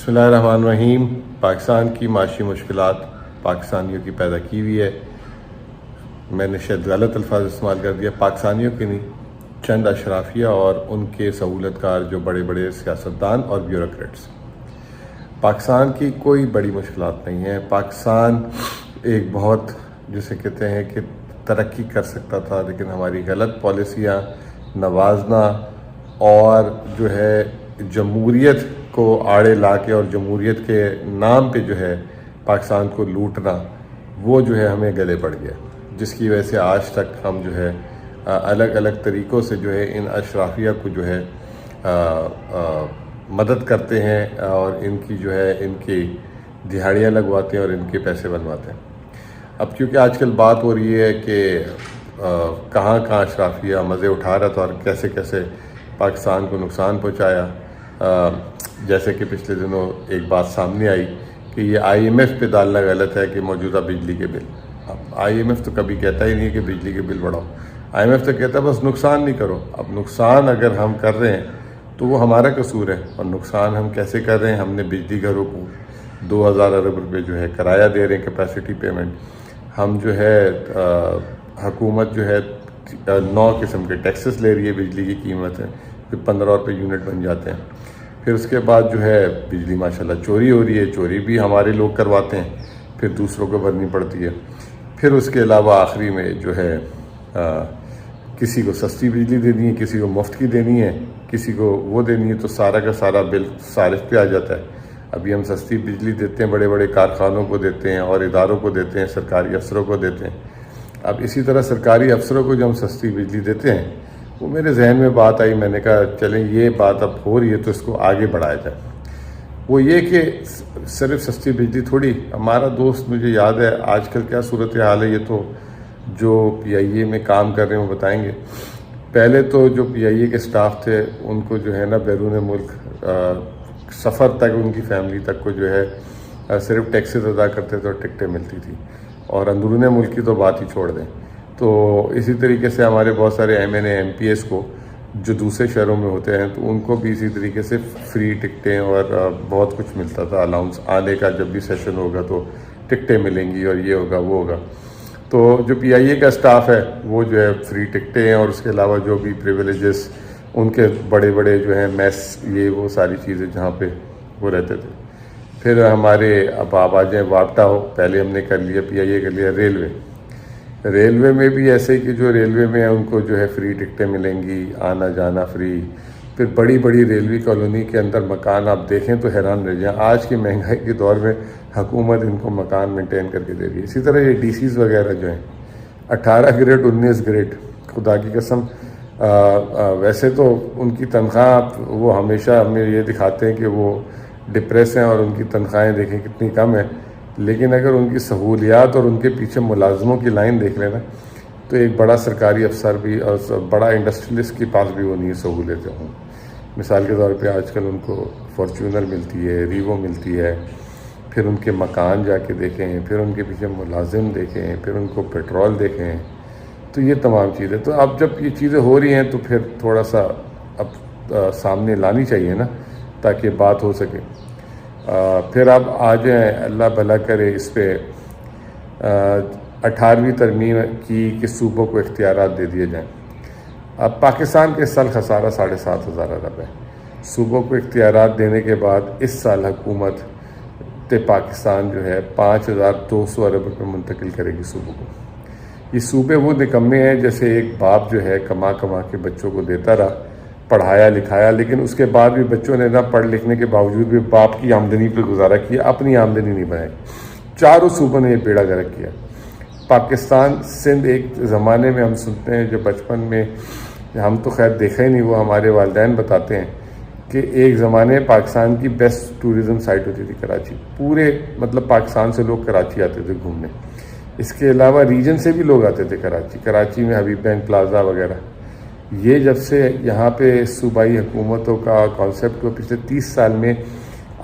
بسم اللہ الرحمن الرحیم۔ پاکستان کی معاشی مشکلات پاکستانیوں کی پیدا کی ہوئی ہے۔ میں نے شاید غلط الفاظ استعمال کر دیا، پاکستانیوں کی نہیں، چند اشرافیہ اور ان کے سہولت کار جو بڑے بڑے سیاستدان اور بیوروکریٹس۔ پاکستان کی کوئی بڑی مشکلات نہیں ہیں۔ پاکستان ایک بہت جسے کہتے ہیں کہ ترقی کر سکتا تھا، لیکن ہماری غلط پالیسیاں، نوازنا اور جو ہے جمہوریت کو آڑے لا کے اور جمہوریت کے نام پہ جو ہے پاکستان کو لوٹنا، وہ جو ہے ہمیں گلے پڑ گیا، جس کی وجہ سے آج تک ہم جو ہے الگ الگ طریقوں سے جو ہے ان اشرافیہ کو جو ہے مدد کرتے ہیں اور ان کی جو ہے ان کی دہاڑیاں لگواتے ہیں اور ان کے پیسے بنواتے ہیں۔ اب کیونکہ آج کل بات ہو رہی ہے کہ کہاں کہاں اشرافیہ مزے اٹھا رہا تھا اور کیسے کیسے پاکستان کو نقصان پہنچایا، جیسے کہ پچھلے دنوں ایک بات سامنے آئی کہ یہ آئی ایم ایف پہ ڈالنا غلط ہے کہ موجودہ بجلی کے بل۔ اب آئی ایم ایف تو کبھی کہتا ہی نہیں کہ بجلی کے بل بڑھاؤ، آئی ایم ایف تو کہتا ہے بس نقصان نہیں کرو۔ اب نقصان اگر ہم کر رہے ہیں تو وہ ہمارا قصور ہے، اور نقصان ہم کیسے کر رہے ہیں؟ ہم نے بجلی گھروں کو 2000 ارب روپے جو ہے کرایہ دے رہے ہیں، کیپیسٹی پیمنٹ۔ ہم جو ہے حکومت جو ہے 9 قسم کے ٹیکسز لے رہی ہے، بجلی کی قیمت ہے، پھر 15 روپے یونٹ بن جاتے ہیں۔ پھر اس کے بعد جو ہے بجلی ماشاءاللہ چوری ہو رہی ہے، چوری بھی ہمارے لوگ کرواتے ہیں، پھر دوسروں کو بھرنی پڑتی ہے۔ پھر اس کے علاوہ آخری میں جو ہے کسی کو سستی بجلی دینی ہے، کسی کو مفت کی دینی ہے، کسی کو وہ دینی ہے، تو سارا کا سارا بل صارف پہ آ جاتا ہے۔ ابھی ہم سستی بجلی دیتے ہیں، بڑے بڑے کارخانوں کو دیتے ہیں اور اداروں کو دیتے ہیں، سرکاری افسروں کو دیتے ہیں۔ اب اسی طرح سرکاری افسروں کو جو ہم سستی بجلی دیتے ہیں، وہ میرے ذہن میں بات آئی، میں نے کہا چلیں یہ بات اب ہو رہی ہے تو اس کو آگے بڑھایا جائے۔ وہ یہ کہ صرف سستی بجلی تھوڑی، ہمارا دوست مجھے یاد ہے آج کل کیا صورتحال ہے، یہ تو جو پی آئی اے میں کام کر رہے ہیں وہ بتائیں گے۔ پہلے تو جو پی آئی اے کے سٹاف تھے ان کو جو ہے نا بیرون ملک سفر تک ان کی فیملی تک کو جو ہے صرف ٹیکسز ادا کرتے تھے اور ٹکٹیں ملتی تھی، اور اندرون ملک کی تو بات ہی چھوڑ دیں۔ تو اسی طریقے سے ہمارے بہت سارے M N A M P S کو جو دوسرے شہروں میں ہوتے ہیں تو ان کو بھی اسی طریقے سے فری ٹکٹیں اور بہت کچھ ملتا تھا، الاؤنس آنے کا، جب بھی سیشن ہوگا تو ٹکٹیں ملیں گی اور یہ ہوگا وہ ہوگا۔ تو جو پی آئی اے کا سٹاف ہے وہ جو ہے فری ٹکٹیں ہیں، اور اس کے علاوہ جو بھی پریویلیجز ان کے بڑے بڑے جو ہیں میس، یہ وہ ساری چیزیں جہاں پہ وہ رہتے تھے۔ پھر ہمارے اب آپ آ جائیں واپٹا ہو، پہلے ہم نے کر لیا، پی آئی اے کر لیا ریلوے میں بھی ایسے ہی کہ جو ریلوے میں ان کو جو ہے فری ٹکٹیں ملیں گی، آنا جانا فری۔ پھر بڑی بڑی ریلوے کالونی کے اندر مکان آپ دیکھیں تو حیران رہ جائیں، آج کی مہنگائی کے دور میں حکومت ان کو مکان مینٹین کر کے دے رہی ہے۔ اسی طرح یہ ڈی سیز وغیرہ جو ہیں 18 گریڈ 19 گریڈ، خدا کی قسم ویسے تو ان کی تنخواہ وہ ہمیشہ ہمیں یہ دکھاتے ہیں کہ وہ ڈپریس ہیں اور ان کی تنخواہیں دیکھیں کتنی کم ہیں، لیکن اگر ان کی سہولیات اور ان کے پیچھے ملازموں کی لائن دیکھ لینا تو ایک بڑا سرکاری افسر بھی اور بڑا انڈسٹریلسٹ کے پاس بھی وہ نہیں سہولتیں ہوں۔ مثال کے طور پہ آج کل ان کو فارچونر ملتی ہے، ریوو ملتی ہے، پھر ان کے مکان جا کے دیکھیں، پھر ان کے پیچھے ملازم دیکھیں، پھر ان کو پیٹرول دیکھیں، تو یہ تمام چیزیں۔ تو اب جب یہ چیزیں ہو رہی ہیں تو پھر تھوڑا سا اب سامنے لانی چاہیے نا، تاکہ بات ہو سکے۔ پھر اب آ جائیں، اللہ بھلا کرے، اس پہ 18ویں ترمیم کی کہ صوبوں کو اختیارات دے دیے جائیں۔ اب پاکستان کے اس سال خسارہ 7,500 ارب ہے۔ صوبوں کو اختیارات دینے کے بعد اس سال حکومت پاکستان جو ہے 5,200 ارب روپے منتقل کرے گی صوبوں کو۔ یہ صوبے وہ نکمے ہیں جیسے ایک باپ جو ہے کما کے بچوں کو دیتا رہا، پڑھایا لکھایا، لیکن اس کے بعد بھی بچوں نے نہ پڑھ لکھنے کے باوجود بھی باپ کی آمدنی پہ گزارا کیا، اپنی آمدنی نہیں بنائی۔ چاروں صوبوں نے یہ بیڑا گرک کیا۔ پاکستان سندھ ایک زمانے میں ہم سنتے ہیں، جو بچپن میں ہم تو خیر دیکھا ہی نہیں، وہ ہمارے والدین بتاتے ہیں کہ ایک زمانے پاکستان کی بیسٹ ٹورزم سائٹ ہوتی تھی کراچی، پورے مطلب پاکستان سے لوگ کراچی آتے تھے گھومنے۔ اس کے علاوہ ریجن سے بھی لوگ آتے تھے کراچی میں حبیب بینک پلازا وغیرہ۔ یہ جب سے یہاں پہ صوبائی حکومتوں کا کانسیپٹ ہوا پچھلے 30 سال میں،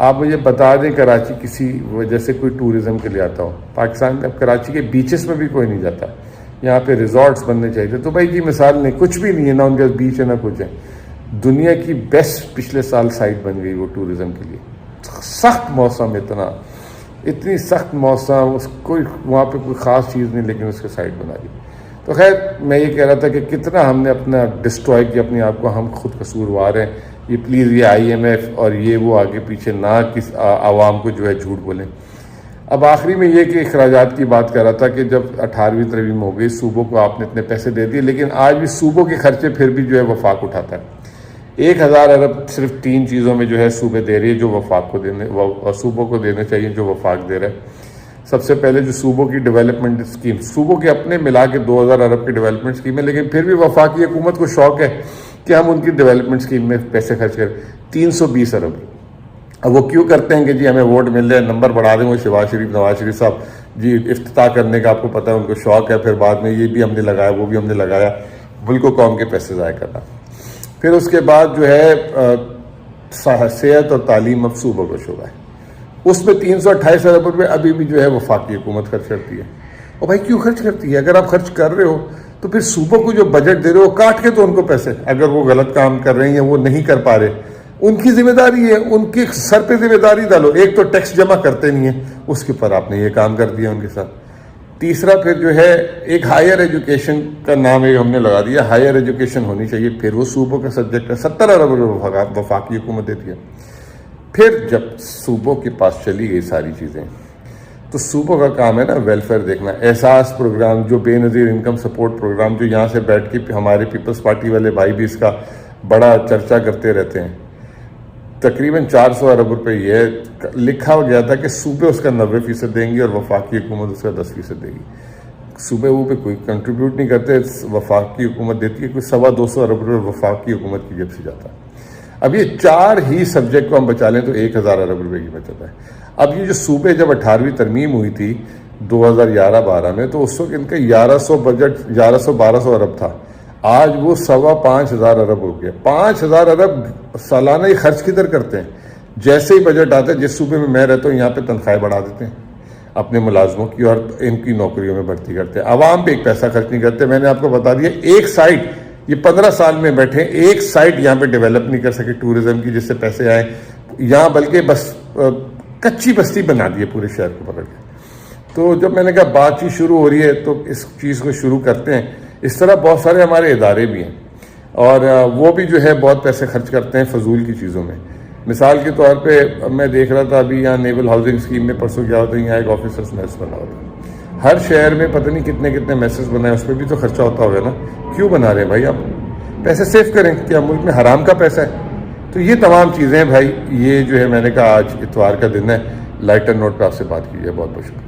آپ مجھے بتا دیں کراچی کسی وجہ سے کوئی ٹورزم کے لیے آتا ہو؟ پاکستان میں اب کراچی کے بیچز میں بھی کوئی نہیں جاتا، یہاں پہ ریزورٹس بننے چاہیے تھے۔ تو بھائی کی مثال نہیں، کچھ بھی نہیں ہے، نہ ان کے بیچ ہے نہ کچھ ہے۔ دنیا کی بیسٹ پچھلے سال سائٹ بن گئی وہ ٹورزم کے لیے۔ سخت موسم، اتنی سخت موسم، اس کوئی وہاں پہ کوئی خاص چیز نہیں، لیکن اس کے سائٹ بنا دی. تو خیر میں یہ کہہ رہا تھا کہ کتنا ہم نے اپنا ڈسٹروائے کیا اپنے آپ کو، ہم خود قصوروار ہیں. یہ پلیز یہ IMF اور یہ وہ آگے پیچھے نہ کس عوام کو جو ہے جھوٹ بولیں. اب آخری میں یہ کہ اخراجات کی بات کر رہا تھا کہ جب 18ویں ترمیم ہو گئی، صوبوں کو آپ نے اتنے پیسے دے دیے، لیکن آج بھی صوبوں کے خرچے پھر بھی جو ہے وفاق اٹھاتا ہے. 1000 ارب صرف 3 چیزوں میں جو ہے صوبے دے رہی ہے جو وفاق کو صوبوں کو دینے چاہیے جو وفاق دے رہا ہے. سب سے پہلے جو صوبوں کی ڈیولپمنٹ اسکیم، صوبوں کے اپنے ملا کے 2000 ارب کی ڈیولپمنٹ اسکیم ہے، لیکن پھر بھی وفاقی حکومت کو شوق ہے کہ ہم ان کی ڈیولپمنٹ اسکیم میں پیسے خرچ کریں. 320 ارب. اب وہ کیوں کرتے ہیں کہ جی ہمیں ووٹ مل جائے، نمبر بڑھا دیں. وہ نواز شریف صاحب جی افتتاح کرنے کا آپ کو پتہ ہے ان کو شوق ہے، پھر بعد میں یہ بھی ہم نے لگایا وہ بھی ہم نے لگایا، ملک و قوم کے پیسے ضائع کرنا. پھر اس کے بعد جو ہے صحت اور تعلیم اب صوبوں کا شعبہ ہے، اس میں 328 ارب روپے ابھی بھی جو ہے وفاقی حکومت خرچ کرتی ہے. اور بھائی کیوں خرچ کرتی ہے؟ اگر آپ خرچ کر رہے ہو تو پھر صوبوں کو جو بجٹ دے رہے ہو کاٹ کے تو ان کو پیسے، اگر وہ غلط کام کر رہے ہیں یا وہ نہیں کر پا رہے، ان کی ذمہ داری ہے، ان کے سر پہ ذمہ داری ڈالو. ایک تو ٹیکس جمع کرتے نہیں ہیں، اس کے اوپر آپ نے یہ کام کر دیا ان کے ساتھ. تیسرا پھر جو ہے ایک ہائر ایجوکیشن کا نام ہم نے لگا دیا، ہائر ایجوکیشن ہونی چاہیے، پھر وہ صوبوں کا سبجیکٹ ہے. 70 ارب وفاقی حکومت دیتی ہے. پھر جب صوبوں کے پاس چلی گئی ساری چیزیں تو صوبوں کا کام ہے نا ویلفیئر دیکھنا. احساس پروگرام جو بے نظیر انکم سپورٹ پروگرام جو یہاں سے بیٹھ کے ہمارے پیپلز پارٹی والے بھائی بھی اس کا بڑا چرچا کرتے رہتے ہیں. تقریباً 400 ارب روپے یہ لکھا گیا تھا کہ صوبے اس کا 90% دیں گی اور وفاقی حکومت اس کا 10% دے گی. صوبے وہ پہ کوئی کنٹریبیوٹ نہیں کرتے، وفاقی حکومت دیتی ہے. کوئی 225 ارب روپے وفاقی حکومت کی جیب سے جاتا ہے. اب یہ 4 ہی سبجیکٹ کو ہم بچا لیں تو 1000 ارب روپے کی بچت ہے. اب یہ جو صوبے جب 18ویں ترمیم ہوئی تھی 2011-12 میں تو اس وقت ان کا 1100 بجٹ 1200 ارب تھا. آج وہ 5,500 ارب ہو گیا. 5,000 ارب سالانہ ہی خرچ کدھر کرتے ہیں؟ جیسے ہی بجٹ آتا ہے، جس صوبے میں رہتا ہوں یہاں پہ تنخواہیں بڑھا دیتے ہیں اپنے ملازموں کی اور ان کی نوکریوں میں بھرتی کرتے ہیں. عوام پہ ایک پیسہ خرچ نہیں کرتے. میں نے آپ کو بتا دیا ایک سائٹ، یہ 15 سال میں بیٹھے ایک سائٹ یہاں پہ ڈیولپ نہیں کر سکے ٹورزم کی، جس سے پیسے آئے یہاں، بلکہ بس کچی بستی بنا دی ہے پورے شہر کو پکڑ کے. تو جب میں نے کہا بات چیت شروع ہو رہی ہے تو اس چیز کو شروع کرتے ہیں. اس طرح بہت سارے ہمارے ادارے بھی ہیں اور وہ بھی جو ہے بہت پیسے خرچ کرتے ہیں فضول کی چیزوں میں. مثال کے طور پہ میں دیکھ رہا تھا ابھی یہاں نیول ہاؤسنگ اسکیم میں پرسوں کیا ہوتا ہے، یہاں ایک آفیسرس میس بنا ہوتا ہے. ہر شہر میں پتہ نہیں کتنے میسز بنائے، اس پہ بھی تو خرچہ ہوتا ہوگا نا. کیوں بنا رہے ہیں بھائی؟ آپ پیسے سیو کریں. کیا ملک میں حرام کا پیسہ ہے؟ تو یہ تمام چیزیں بھائی، یہ جو ہے میں نے کہا آج اتوار کا دن ہے، لائٹر نوٹ پہ آپ سے بات کی ہے. بہت بہت شکریہ.